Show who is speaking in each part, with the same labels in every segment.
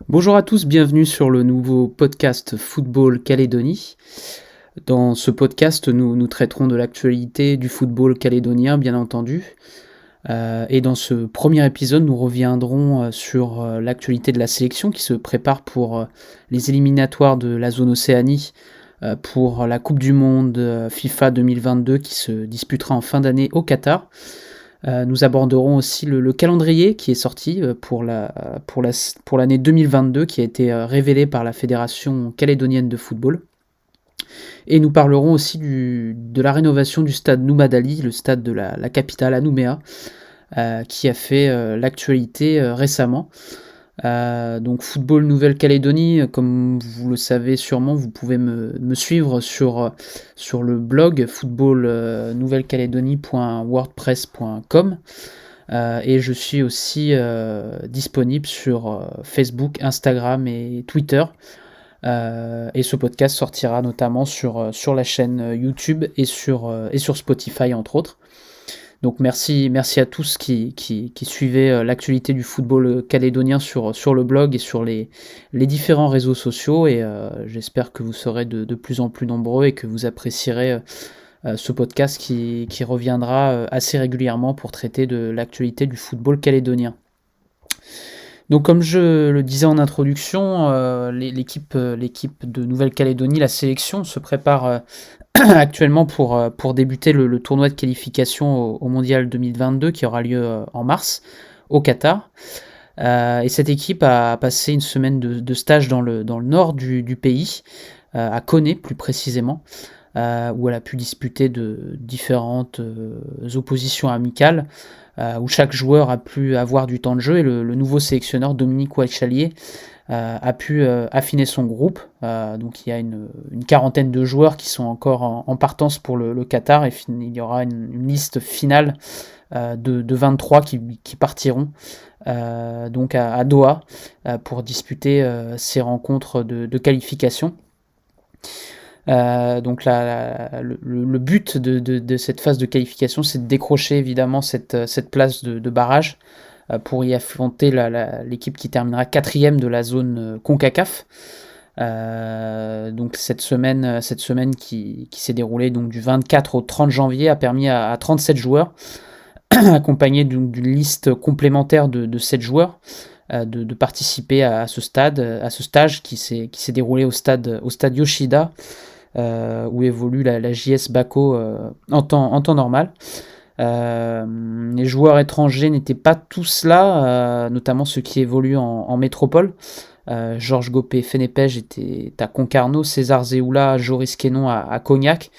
Speaker 1: Bonjour à tous, bienvenue sur le nouveau podcast Football Calédonie. Dans ce podcast, nous traiterons de l'actualité du football calédonien, bien entendu. Et dans ce premier épisode, nous reviendrons sur l'actualité de la sélection qui se prépare pour les éliminatoires de la zone Océanie pour la Coupe du Monde FIFA 2022 qui se disputera en fin d'année au Qatar. Nous aborderons aussi le calendrier qui est sorti pour l'année 2022, qui a été révélé par la Fédération calédonienne de football. Et nous parlerons aussi de la rénovation du stade Noumadali, le stade de la capitale à Nouméa, qui a fait l'actualité récemment. Donc Football Nouvelle-Calédonie, comme vous le savez sûrement, vous pouvez me suivre sur le blog footballnouvelle-calédonie.wordpress.com et je suis aussi disponible sur Facebook, Instagram et Twitter. Et ce podcast sortira notamment sur la chaîne YouTube et sur Spotify entre autres. Donc merci à tous qui suivaient l'actualité du football calédonien sur le blog et sur les différents réseaux sociaux, et j'espère que vous serez de plus en plus nombreux et que vous apprécierez ce podcast qui reviendra assez régulièrement pour traiter de l'actualité du football calédonien. Donc comme je le disais en introduction, l'équipe de Nouvelle-Calédonie, la sélection, se prépare actuellement pour débuter le tournoi de qualification au Mondial 2022 qui aura lieu en mars au Qatar. Et cette équipe a passé une semaine de stage dans le nord du pays, à Koné plus précisément, où elle a pu disputer de différentes oppositions amicales, où chaque joueur a pu avoir du temps de jeu, et le nouveau sélectionneur Dominique Wachalier a pu affiner son groupe. Donc il y a une quarantaine de joueurs qui sont encore en partance pour le Qatar, et il y aura une liste finale de 23 qui partiront donc à Doha pour disputer ces rencontres de qualification. Donc le but de cette phase de qualification, c'est de décrocher évidemment cette place de barrage pour y affronter l'équipe qui terminera 4e de la zone CONCACAF. Donc cette semaine qui s'est déroulée donc du 24 au 30 janvier a permis à 37 joueurs, accompagnés d'une liste complémentaire de 7 joueurs, de participer à ce stage qui s'est déroulé au stade Yoshida, où évolue la JS Bako en temps normal. Les joueurs étrangers n'étaient pas tous là, notamment ceux qui évoluent en métropole. Georges Gopé Fenepej était à Concarneau, César Zéoula, Joris Quénon à Cognac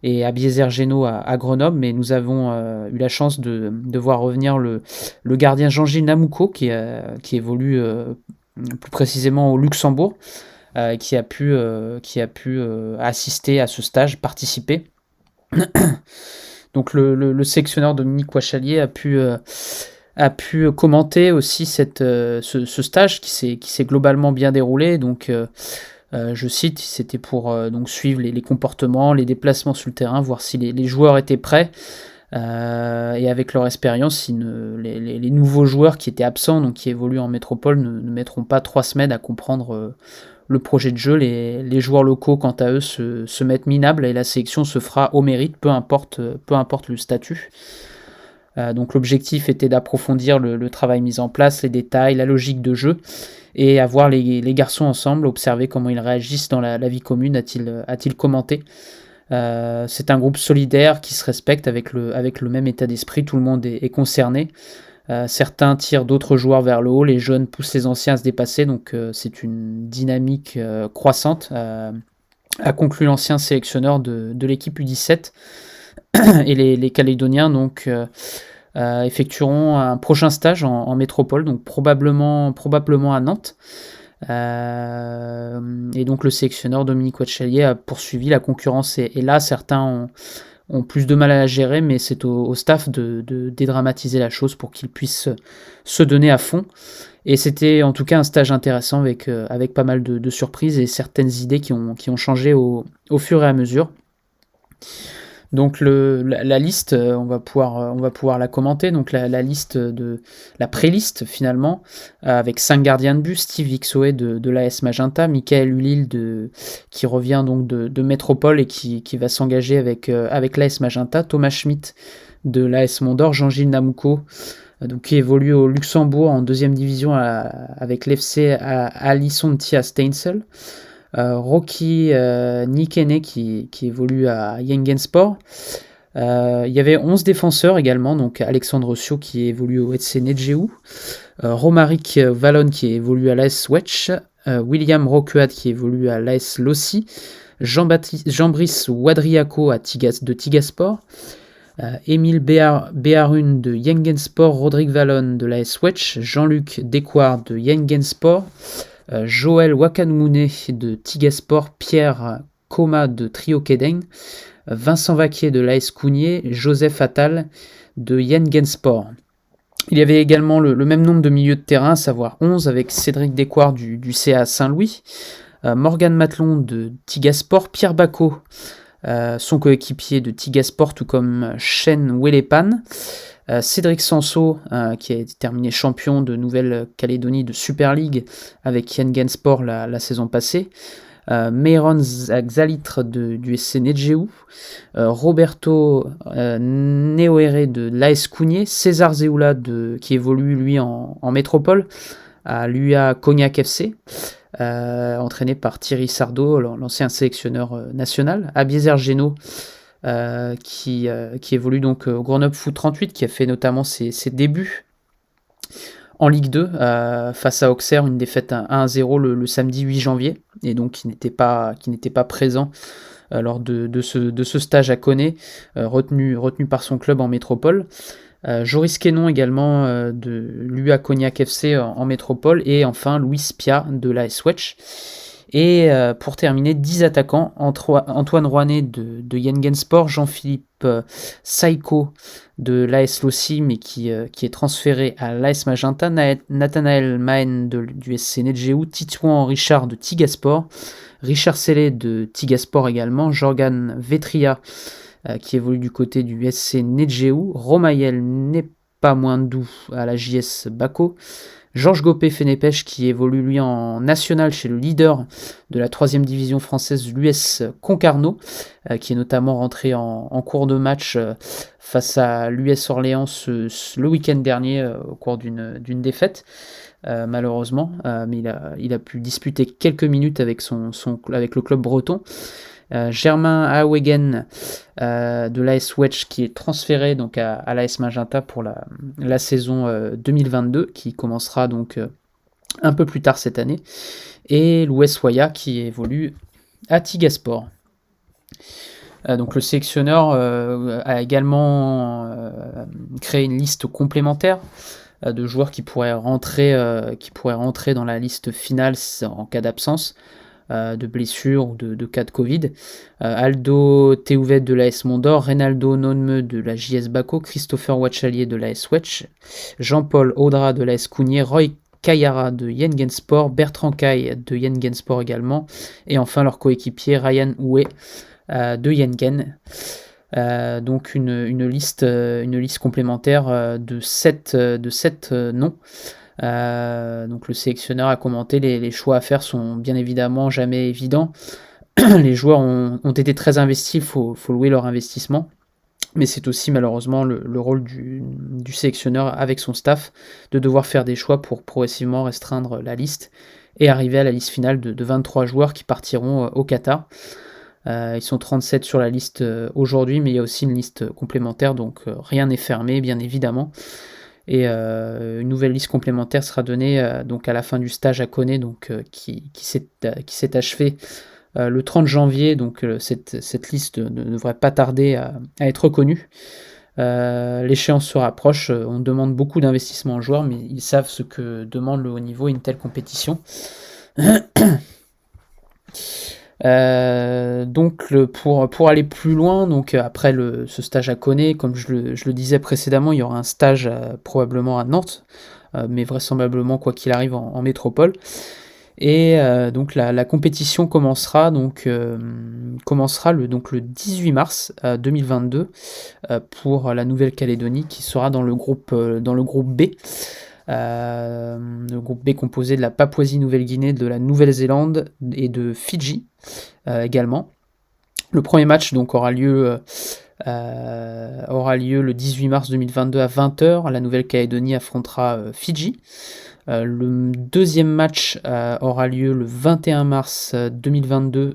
Speaker 1: et Abiezer Geno à Grenoble. Mais nous avons eu la chance de voir revenir le gardien Jean-Gilles Namouko qui évolue plus précisément au Luxembourg, qui a pu assister à ce stage, participer. Donc le sélectionneur Dominique Wachalier a pu commenter aussi ce stage qui s'est globalement bien déroulé. Donc je cite, c'était pour donc suivre les comportements, les déplacements sur le terrain, voir si les joueurs étaient prêts, et avec leur expérience, si les nouveaux joueurs qui étaient absents, donc qui évoluent en métropole, ne mettront pas 3 semaines à comprendre le projet de jeu. Les joueurs locaux, quant à eux, se mettent minables, et la sélection se fera au mérite, peu importe le statut. Donc l'objectif était d'approfondir le travail mis en place, les détails, la logique de jeu, et avoir les garçons ensemble, observer comment ils réagissent dans la vie commune, a-t-il commenté. C'est un groupe solidaire qui se respecte avec le même état d'esprit, tout le monde est concerné. Certains tirent d'autres joueurs vers le haut, les jeunes poussent les anciens à se dépasser, donc c'est une dynamique croissante, a conclu l'ancien sélectionneur de l'équipe U17. Et les Calédoniens donc effectueront un prochain stage en métropole, donc probablement à Nantes. Et donc le sélectionneur Dominique Wachalier a poursuivi. La concurrence est là, certains ont plus de mal à la gérer, mais c'est au staff de dédramatiser la chose pour qu'ils puissent se donner à fond. Et c'était en tout cas un stage intéressant avec pas mal de surprises et certaines idées qui ont changé au fur et à mesure. Donc la liste, on va pouvoir la commenter. Donc la liste la pré-liste finalement, avec 5 gardiens de but, Steve Ixoé de l'AS Magenta, Michael Ulil qui revient donc de Métropole et qui va s'engager avec l'AS Magenta, Thomas Schmidt de l'AS Mondor, Jean-Gilles Namuko, donc qui évolue au Luxembourg en deuxième division avec l'FC Alisontia Steinsel. Rocky Nikene qui évolue à Yengensport. Il y avait 11 défenseurs également, donc Alexandre Sio qui évolue au FC Nedjeu, Romaric Vallon qui évolue à l'AS Wetch, William Roqueat qui évolue à l'AS Lossi, Jean-Brice Wadriaco de Tigasport, Émile Béarun de Yengensport, Rodrigue Vallon de l'AS Wetch, Jean-Luc Descoires de Yengensport, Joël Wakanmune de Tigasport, Pierre Koma de Trio Kedeng, Vincent Vaquier de l'AS Cougnier, Joseph Attal de Yengensport. Il y avait également le même nombre de milieux de terrain, à savoir 11, avec Cédric Descoires du CA Saint-Louis, Morgan Matlon de Tigasport, Pierre Bacot, son coéquipier de Tigasport, tout comme Shen Welepan, Cédric Sanso, qui a été terminé champion de Nouvelle-Calédonie de Super League avec Yengensport la saison passée, Meiron Xalitre du SC Nedjeu, Roberto Neoere de l'AS Cougnier, César Zeoula qui évolue lui en métropole à l'UA Cognac FC, entraîné par Thierry Sardo, l'ancien sélectionneur national, Abiezer Geno, qui évolue donc au Grenoble Foot 38, qui a fait notamment ses débuts en Ligue 2 face à Auxerre, une défaite 1-0 le samedi 8 janvier, et donc qui n'était pas présent lors de ce stage à Koné, retenu par son club en métropole. Joris Quénon également de l'UA Cognac FC en métropole, et enfin Louis Pia de l'AS Wetch. Et pour terminer, 10 attaquants, Antoine Rouanet de Yengensport, Jean-Philippe Saiko de l'AS Lossi, mais qui est transféré à l'AS Magenta, Nathanaël Mahen du SC Nedjeu, Titouan Richard de Tigasport, Richard Sellet de Tigasport également, Jorgan Vetria qui évolue du côté du SC Nedjeu, Romaïel Nepamouindou à la JS Bako, Georges Gopé-Fenépèche qui évolue lui en national chez le leader de la 3e division française, l'US Concarneau, qui est notamment rentré en cours de match face à l'US Orléans le week-end dernier au cours d'une défaite, malheureusement, mais il a pu disputer quelques minutes avec le club breton. Germain Awegen de l'AS Wetch qui est transféré donc à l'AS Magenta pour la saison 2022 qui commencera donc un peu plus tard cette année, et Louis Waya qui évolue à Tigasport. Donc le sélectionneur a également créé une liste complémentaire de joueurs qui pourraient rentrer dans la liste finale en cas d'absence, de blessure ou de cas de Covid. Aldo Théouvet de l'AS Mondor, Reynaldo Nonme de la JS Bako, Christopher Wachalier de l'AS Wetch, Jean-Paul Audra de l'AS Cougnier, Roy Kayara de Yengensport, Bertrand Kay de Yengensport également, et enfin leur coéquipier Ryan Houé de Yengen. Donc une liste complémentaire de 7 noms. Donc le sélectionneur a commenté, les choix à faire sont bien évidemment jamais évidents. Les joueurs ont été très investis, il faut louer leur investissement, mais c'est aussi malheureusement le rôle du sélectionneur avec son staff de devoir faire des choix pour progressivement restreindre la liste et arriver à la liste finale de 23 joueurs qui partiront au Qatar. Ils sont 37 sur la liste aujourd'hui, mais il y a aussi une liste complémentaire, donc rien n'est fermé bien évidemment. Et une nouvelle liste complémentaire sera donnée donc à la fin du stage à Koné, donc qui s'est achevé le 30 janvier. Donc cette liste ne devrait pas tarder à être reconnue. L'échéance se rapproche, on demande beaucoup d'investissement aux joueurs, mais ils savent ce que demande le haut niveau et une telle compétition. Donc pour aller plus loin, donc après ce stage à Koné, comme je le disais précédemment, il y aura un stage probablement à Nantes, mais vraisemblablement quoi qu'il arrive en métropole. Et donc la compétition commencera le 18 mars 2022 pour la Nouvelle-Calédonie, qui sera dans le groupe B. Le groupe B composé de la Papouasie-Nouvelle-Guinée, de la Nouvelle-Zélande et de Fidji également. Le premier match donc aura lieu le 18 mars 2022 à 20h. La Nouvelle-Calédonie affrontera Fidji. Le deuxième match aura lieu le 21 mars 2022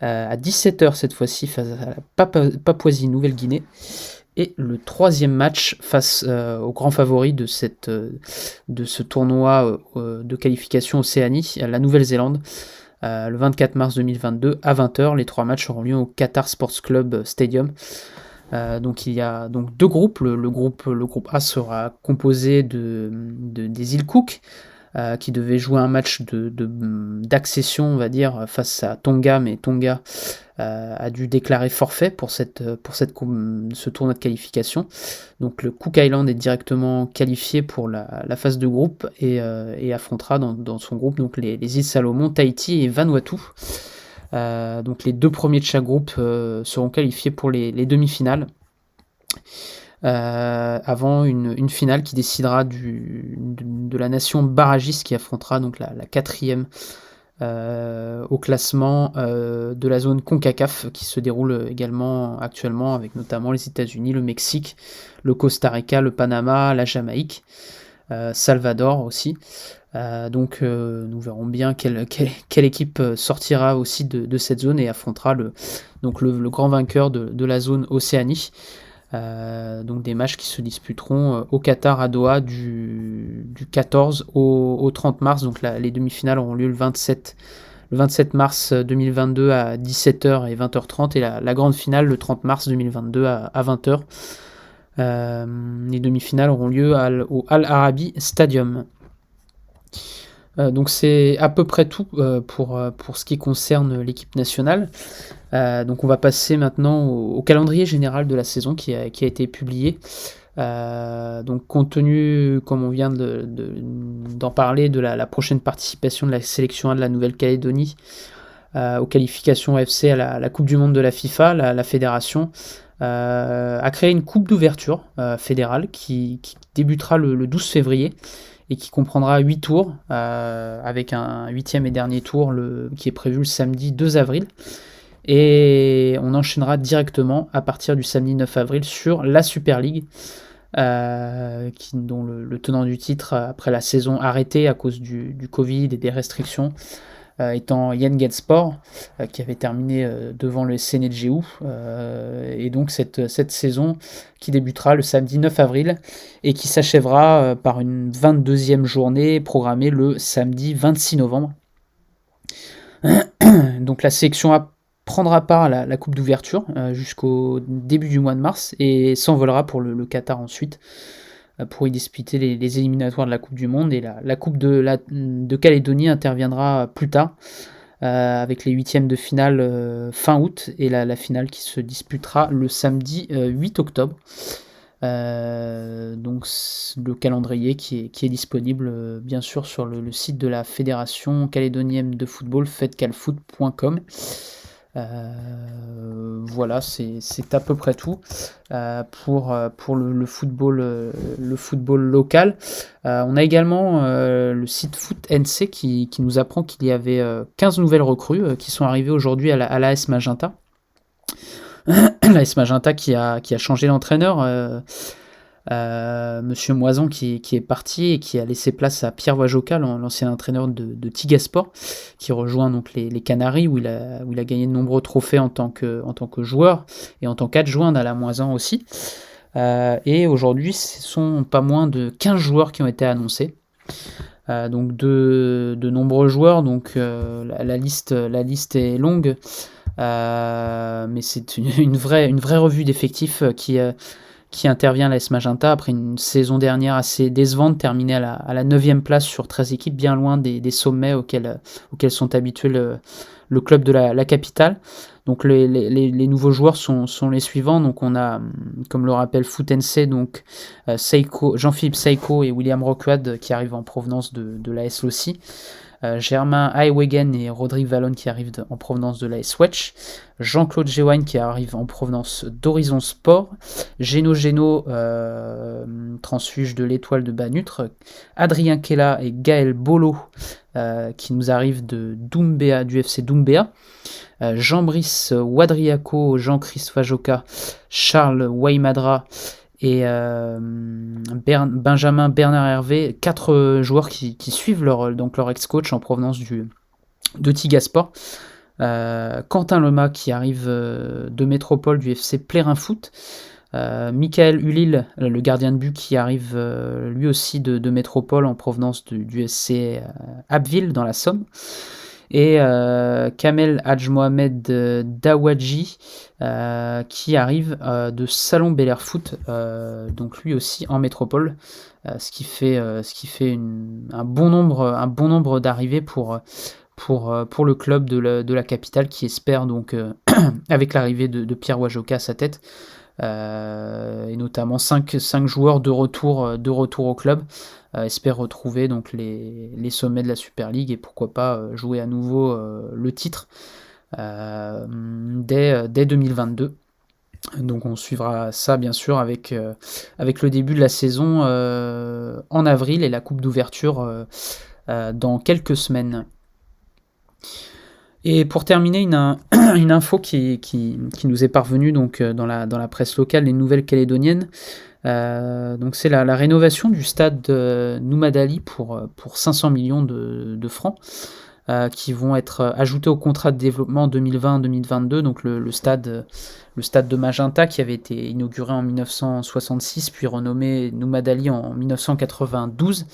Speaker 1: à 17h cette fois-ci face à la Papouasie-Nouvelle-Guinée. Et le troisième match face au grand favori de ce tournoi de qualification Océanie, la Nouvelle-Zélande, le 24 mars 2022 à 20h. Les trois matchs auront lieu au Qatar Sports Club Stadium. Donc il y a donc deux groupes. Le groupe A sera composé des îles Cook, qui devaient jouer un match d'accession, on va dire, face à Tonga, mais Tonga a dû déclarer forfait pour ce tournoi de qualification. Donc le Cook Island est directement qualifié pour la phase de groupe et affrontera dans son groupe donc les îles Salomon, Tahiti et Vanuatu. Donc les deux premiers de chaque groupe seront qualifiés pour les demi-finales. Avant une finale qui décidera de la nation barragiste qui affrontera donc la quatrième au classement de la zone CONCACAF, qui se déroule également actuellement avec notamment les États-Unis, le Mexique, le Costa Rica, le Panama, la Jamaïque, Salvador aussi. Donc nous verrons bien quelle équipe sortira aussi de cette zone et affrontera le grand vainqueur de la zone Océanie. Donc des matchs qui se disputeront au Qatar à Doha du 14 au 30 mars. Donc les demi-finales auront lieu le 27 mars 2022 à 17h et 20h30 et la grande finale le 30 mars 2022 à 20h. Les demi-finales auront lieu au Al Arabi Stadium. Donc c'est à peu près tout pour ce qui concerne l'équipe nationale. Donc on va passer maintenant au calendrier général de la saison qui a été publié. Donc compte tenu, comme on vient d'en parler, de la prochaine participation de la sélection A de la Nouvelle-Calédonie aux qualifications FC à la Coupe du Monde de la FIFA, la fédération a créé une coupe d'ouverture fédérale qui débutera le 12 février et qui comprendra 8 tours, avec un 8e et dernier tour qui est prévu le samedi 2 avril. Et on enchaînera directement à partir du samedi 9 avril sur la Super League, dont le tenant du titre, après la saison arrêtée à cause du Covid et des restrictions, étant Yen Sport, qui avait terminé devant le SNGU. Et donc cette saison qui débutera le samedi 9 avril et qui s'achèvera par une 22e journée programmée le samedi 26 novembre. Donc la sélection A prendra part à la coupe d'ouverture jusqu'au début du mois de mars et s'envolera pour le Qatar ensuite pour y disputer les éliminatoires de la Coupe du Monde, et la Coupe de Calédonie interviendra plus tard avec les huitièmes de finale fin août et la finale qui se disputera le samedi 8 octobre. Donc le calendrier qui est disponible bien sûr sur le site de la Fédération calédonienne de football, fedcalfoot.com. Voilà, c'est à peu près tout pour le football local. On a également le site Foot NC qui nous apprend qu'il y avait 15 nouvelles recrues qui sont arrivées aujourd'hui à l'AS Magenta. L'AS Magenta qui a changé d'entraîneur. Monsieur Moison qui est parti et qui a laissé place à Pierre Wajoka, l'ancien entraîneur de Tigasport, qui rejoint donc les Canaries où il a gagné de nombreux trophées en tant que joueur et en tant qu'adjoint à la Moisan aussi. Et aujourd'hui, ce sont pas moins de 15 joueurs qui ont été annoncés. Donc de nombreux joueurs, donc la liste est longue, mais c'est une vraie revue d'effectifs qui intervient à l'AS Magenta après une saison dernière assez décevante, terminée à la 9e place sur 13 équipes, bien loin des sommets auxquels sont habitués le club de la capitale. Donc les nouveaux joueurs sont les suivants. Donc on a, comme le rappelle Foot NC, donc Jean-Philippe Seiko et William Rockwad qui arrivent en provenance de l'AS Lossy. Germain Aewegen et Rodrigue Vallon qui arrivent en provenance de l'AS Wetzch, Jean-Claude Géouane qui arrive en provenance d'Horizon Sport, Geno transfuge de l'Étoile de Banutre, Adrien Kella et Gaël Bolo qui nous arrivent de Doumbéa, du FC Doumbéa, Jean-Brice Wadriako, Jean-Christ Fajoka, Charles Waimadra et Benjamin Bernard Hervé, 4 joueurs qui suivent leur ex-coach en provenance de Tigasport. Quentin Lema qui arrive de Métropole du FC Plérin Foot. Michael Ulil, le gardien de but qui arrive lui aussi de Métropole en provenance du SC Abbeville dans la Somme. Et Kamel Hadj Mohamed Dawadji qui arrive de Salon Bel Air Foot, donc lui aussi en métropole, ce qui fait un bon nombre d'arrivées pour le club de la capitale qui espère donc avec l'arrivée de Pierre Wajoka à sa tête et notamment 5 joueurs de retour au club, espère retrouver donc les sommets de la Super League et pourquoi pas jouer à nouveau le titre dès 2022. Donc on suivra ça bien sûr avec le début de la saison en avril et la coupe d'ouverture dans quelques semaines. Et pour terminer, une info qui nous est parvenue donc dans la presse locale et nouvelle-calédonienne. Donc c'est la rénovation du stade Noumadali pour 500 millions de francs qui vont être ajoutés au contrat de développement 2020-2022. Donc le stade de Magenta qui avait été inauguré en 1966 puis renommé Noumadali en 1992.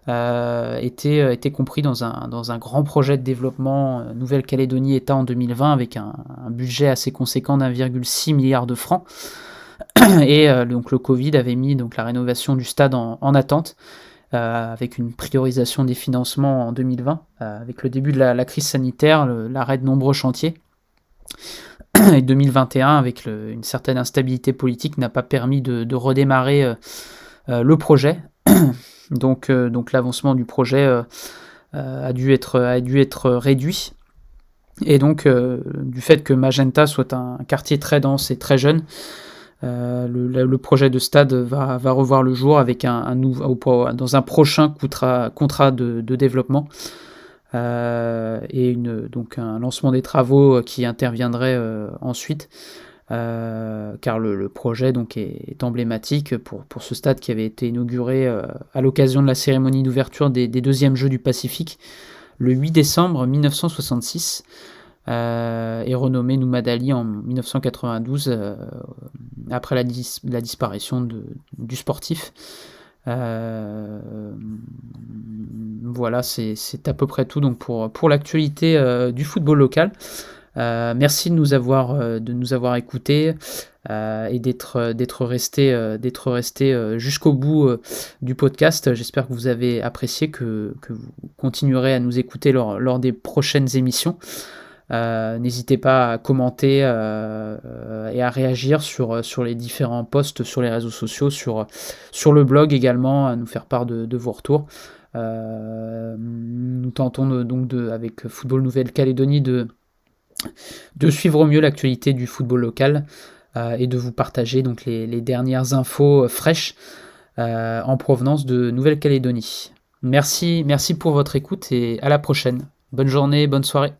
Speaker 1: Était compris dans un grand projet de développement Nouvelle-Calédonie État en 2020 avec un budget assez conséquent d'1,6 milliard de francs. Et donc le Covid avait mis donc la rénovation du stade en attente avec une priorisation des financements en 2020 avec le début de la crise sanitaire, l'arrêt de nombreux chantiers. Et 2021 avec une certaine instabilité politique n'a pas permis de redémarrer le projet. Donc l'avancement du projet a dû être réduit. Et donc du fait que Magenta soit un quartier très dense et très jeune, le projet de stade va revoir le jour avec dans un prochain contrat de développement et donc un lancement des travaux qui interviendrait ensuite. Car le projet donc est emblématique pour ce stade qui avait été inauguré à l'occasion de la cérémonie d'ouverture des deuxièmes Jeux du Pacifique le 8 décembre 1966 et renommé Noumadali en 1992 après la disparition du sportif. Voilà, c'est à peu près tout donc pour l'actualité du football local. Merci de nous avoir écoutés et d'être resté jusqu'au bout du podcast. J'espère que vous avez apprécié, que vous continuerez à nous écouter lors des prochaines émissions. N'hésitez pas à commenter et à réagir sur les différents posts sur les réseaux sociaux, sur le blog également, à nous faire part de vos retours. Nous tentons donc avec Football Nouvelle-Calédonie de suivre au mieux l'actualité du football local et de vous partager donc les dernières infos fraîches en provenance de Nouvelle-Calédonie. Merci pour votre écoute et à la prochaine. Bonne journée, bonne soirée.